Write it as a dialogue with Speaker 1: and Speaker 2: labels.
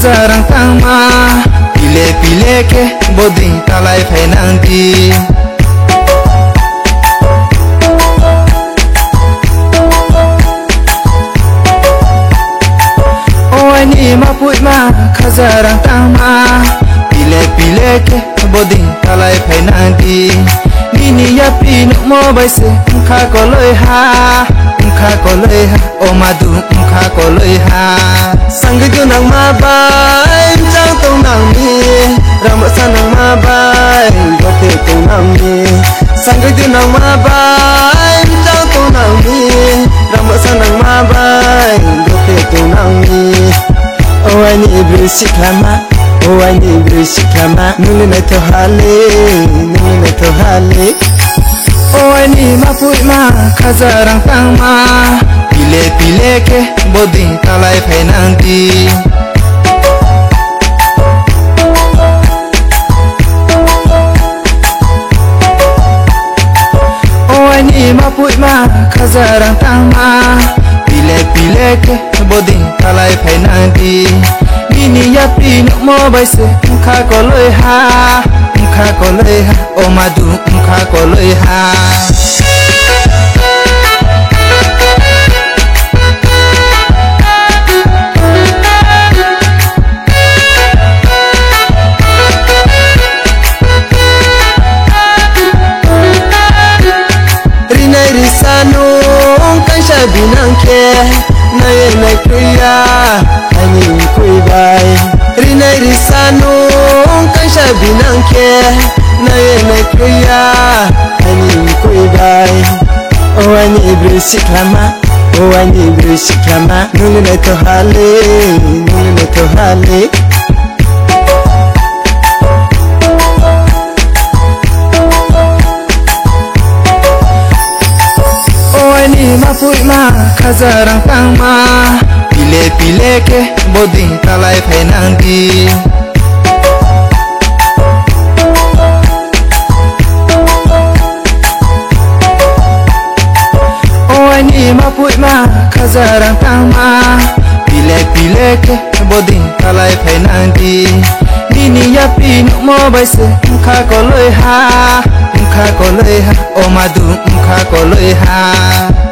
Speaker 1: khazarang tangma pile pile ke boding talai phainang di ni mapui ma khazarang tangma pile pile ke boding talai phainang di ni ya pi no mo bai se kha ko loi ha o madu kha ko loi ha sang ge nang ma bai chang tong nang ni ram sa nang ma bai go te tong nang ni sang ge nang ma bai chang tong nang ni ram sa nang ma bai go te tong nang ni o ai ni bru siklama o ai ni bru siklama nulu na to hale o ai ni mapui ma khazarang tangma pile pile ke boding talai phainang di o ai ni mapui ma khazarang tangma pile pile ke boding talai phainang di ni ya pi no mo bai se kha ko loi ha o madu kha ko loi ha rinai risano kan sha binang ke nai kuya ani kui bai rinai risano kan sha binang ke nai kuya ani kui bai o ani bru siklama nulu na to hale mapui ma khazarang tangma pile pile ke boding talai phainang di o ai ni mapui ma khazarang tangma pile pile ke boding talai phainang di ni ya pi no mo bai se kha ko loi ha o madu kha ko loi ha